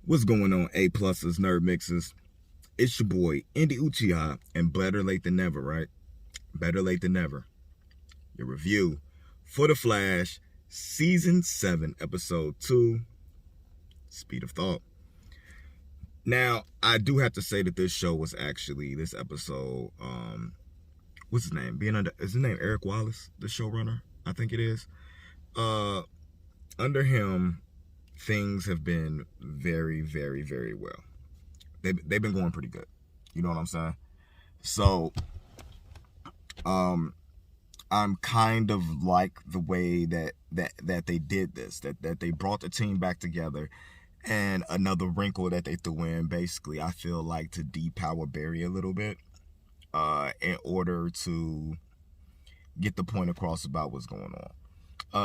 What's going on, A pluses, nerd mixes? It's your boy Indy Uchiha, and better late than never, right? Better late than never. Your review for The Flash, season 7, episode 2, Speed of Thought. Now, I do have to say that this episode, what's his name? Is his name Eric Wallace, the showrunner? I think it is. Under him, things have been very, very, very well. They've been going pretty good. You know what I'm saying? So, I'm kind of like the way that they did this, that they brought the team back together. And another wrinkle that they threw in, basically, I feel like to depower Barry a little bit, in order to get the point across about what's going on.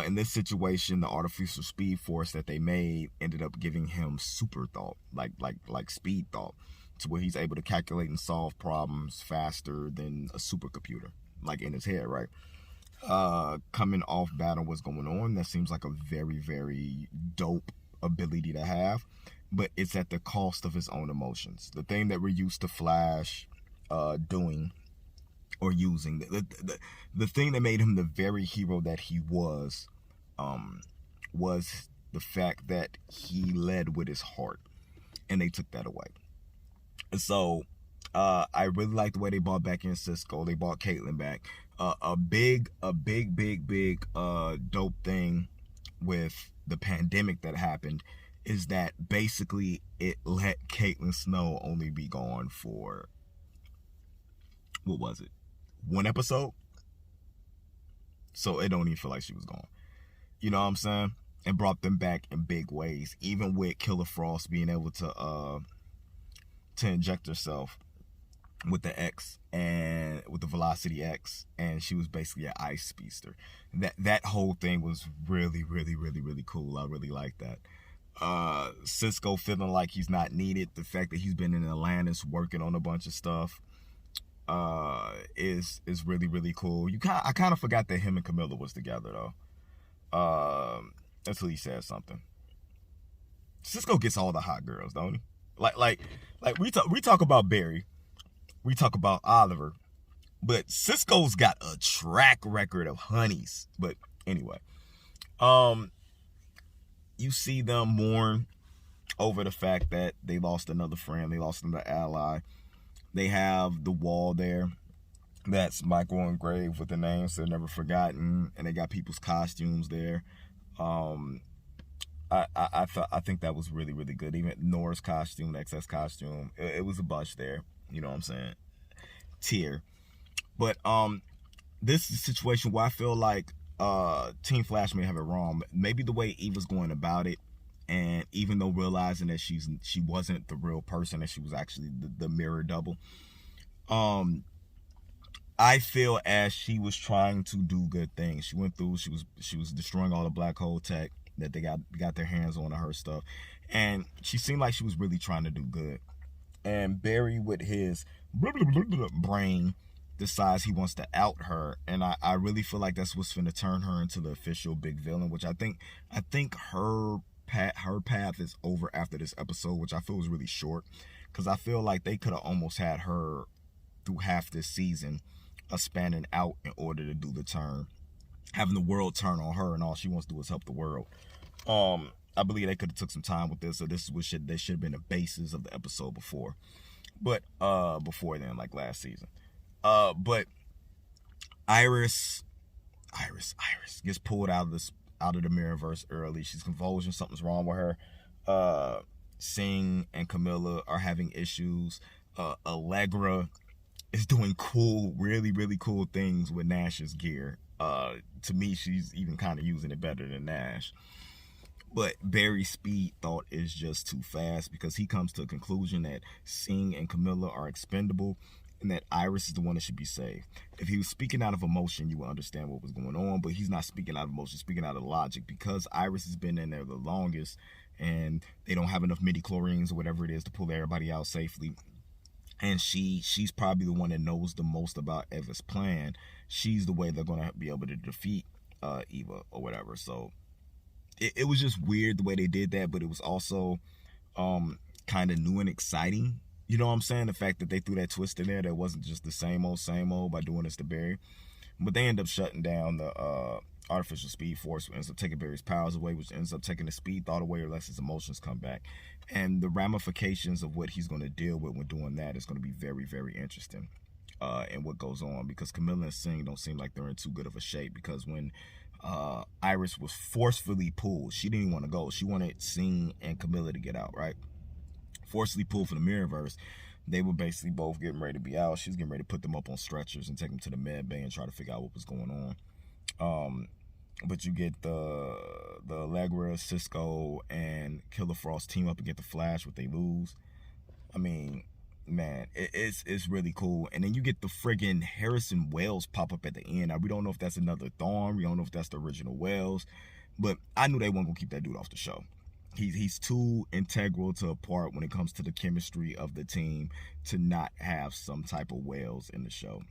In this situation, the artificial speed force that they made ended up giving him super thought, like speed thought, to where he's able to calculate and solve problems faster than a supercomputer, like in his head, right? Coming off battle, what's going on, that seems like a very, very dope ability to have, but it's at the cost of his own emotions. The thing that we're used to Flash doing or using, the thing that made him the very hero that he was the fact that he led with his heart, and they took that away. And so I really like the way they brought back in Cisco. They brought Caitlin back. A big dope thing with the pandemic that happened is that basically it let Caitlin Snow only be gone for, what was it, 1 episode? So it don't even feel like she was gone. You know what I'm saying? And brought them back in big ways, even with Killer Frost being able to inject herself with the X and with the Velocity X, and she was basically an ice speedster. That whole thing was really cool. I really like that. Cisco feeling like he's not needed, the fact that he's been in Atlantis working on a bunch of stuff, is really cool. I kind of forgot that him and Camilla was together though. Until he said something. Cisco gets all the hot girls, don't he? Like we talk about Barry, we talk about Oliver, but Cisco's got a track record of honeys. But anyway, you see them mourn over the fact that they lost another friend, they lost another ally. They have the wall there that's Michael engraved with the names they're never forgotten, and they got people's costumes there. I think that was really good. Even Nora's costume, the XS costume, it was a bunch there. You know what I'm saying? Tier. But this is a situation where I feel like Team Flash may have it wrong. Maybe the way Eva's going about it, and even though realizing that she wasn't the real person, that she was actually the mirror double, I feel as she was trying to do good things. She went through, she was destroying all the black hole tech that they got their hands on her stuff, and she seemed like she was really trying to do good. And Barry, with his brain, decides he wants to out her, and I really feel like that's what's going to turn her into the official big villain, which I think her path is over after this episode, which I feel is really short, because I feel like they could have almost had her through half this season spanning out in order to do the turn, having the world turn on her, and all she wants to do is help the world. I believe they could have took some time with this, so this is what should have been the basis of the episode before, but before then, like last season. But Iris gets pulled out of the Mirrorverse early. She's convulsing, something's wrong with her. Singh and Camilla are having issues. Allegra is doing really cool things with Nash's gear. To me, she's even kind of using it better than Nash. But Barry's speed thought is just too fast, because he comes to a conclusion that Singh and Camilla are expendable, and that Iris is the one that should be saved. If he was speaking out of emotion, you would understand what was going on, but he's not speaking out of emotion, speaking out of logic, because Iris has been in there the longest, and they don't have enough midi-chlorines or whatever it is to pull everybody out safely. And she's probably the one that knows the most about Eva's plan. She's the way they're going to be able to defeat Eva or whatever. So it was just weird the way they did that, but it was also kind of new and exciting. You know what I'm saying? The fact that they threw that twist in there that wasn't just the same old by doing this to Barry. But they end up shutting down the artificial speed force, which ends up taking Barry's powers away, which ends up taking the speed thought away or lets his emotions come back. And the ramifications of what he's going to deal with when doing that is going to be very, very interesting. And what goes on, because Camilla and Singh don't seem like they're in too good of a shape, because when Iris was forcefully pulled, she didn't even want to go. She wanted Singh and Camilla to get out, right? Forcefully pulled for the Mirrorverse. They were basically both getting ready to be out. She's getting ready to put them up on stretchers and take them to the med bay and try to figure out what was going on. But you get the Allegra, Cisco, and Killer Frost team up and get the Flash, what they lose. I mean, man, it's really cool. And then you get the friggin' Harrison Wells pop up at the end. Now, we don't know if that's another Thorn. We don't know if that's the original Wells. But I knew they weren't going to keep that dude off the show. He's too integral to a part when it comes to the chemistry of the team to not have some type of Wells in the show.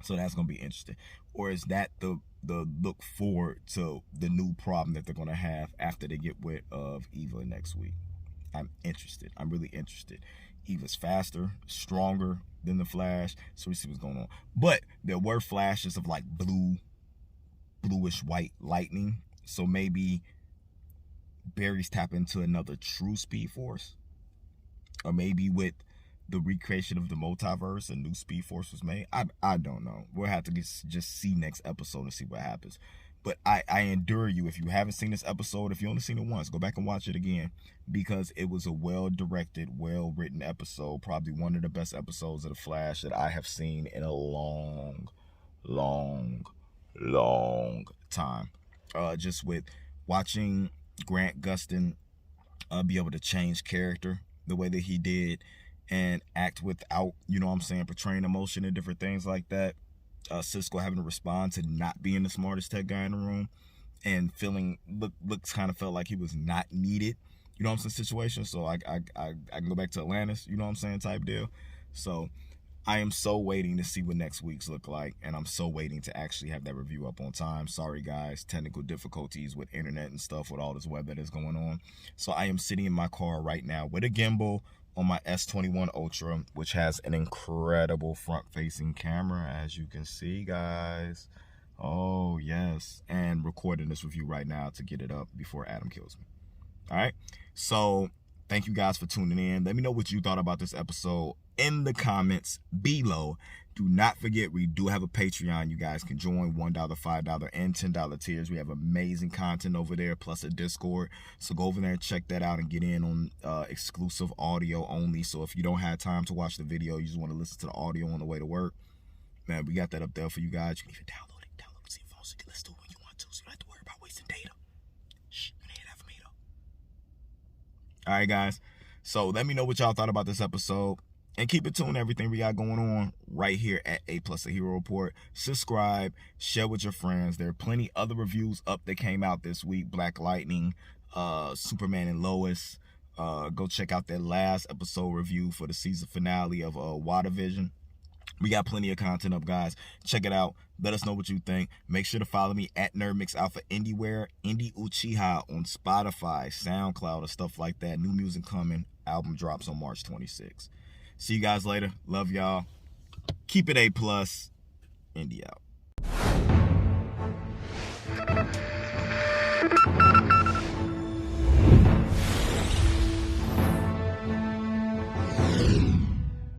So that's going to be interesting. Or is that the look forward to the new problem that they're going to have after they get rid of Eva next week? I'm interested. I'm really interested. Eva's faster, stronger than the Flash, so we see what's going on. But there were flashes of like bluish white lightning, so maybe Barry's tapping into another true Speed Force, or maybe with the recreation of the multiverse, a new Speed Force was made. I don't know. We'll have to just see next episode and see what happens. But I endure you, if you haven't seen this episode, if you only seen it once, go back and watch it again, because it was a well-directed, well-written episode, probably one of the best episodes of The Flash that I have seen in a long time. Just with watching Grant Gustin be able to change character the way that he did and act without, you know what I'm saying, portraying emotion and different things like that. Cisco having to respond to not being the smartest tech guy in the room and looks kind of felt like he was not needed, you know what I'm saying, situation. So I can go back to Atlantis, you know what I'm saying, type deal. So I am so waiting to see what next week's look like, and I'm so waiting to actually have that review up on time. Sorry guys, technical difficulties with internet and stuff with all this web that is going on. So I am sitting in my car right now with a gimbal on my S21 Ultra, which has an incredible front-facing camera, as you can see, guys. Oh, yes. And recording this review right now to get it up before Adam kills me. All right? So, thank you guys for tuning in. Let me know what you thought about this episode in the comments below. Do not forget, we do have a Patreon. You guys can join $1, $5, and $10 tiers. We have amazing content over there, plus a Discord. So go over there and check that out and get in on exclusive audio only. So if you don't have time to watch the video, you just want to listen to the audio on the way to work, man, we got that up there for you guys. You can even download it to your phone so you can listen to it when you want to. So you don't have to worry about wasting data. Shh, you ain't hear that from me though. All right, guys. So let me know what y'all thought about this episode. And keep it tuned, everything we got going on right here at A+ A Hero Report. Subscribe, share with your friends. There are plenty other reviews up that came out this week. Black Lightning, Superman and Lois. Go check out that last episode review for the season finale of WandaVision. We got plenty of content up, guys. Check it out. Let us know what you think. Make sure to follow me at NerdMixAlpha Indieware, Indie Uchiha on Spotify, SoundCloud, and stuff like that. New music coming. Album drops on March 26th. See you guys later. Love y'all. Keep it A+. Indie out.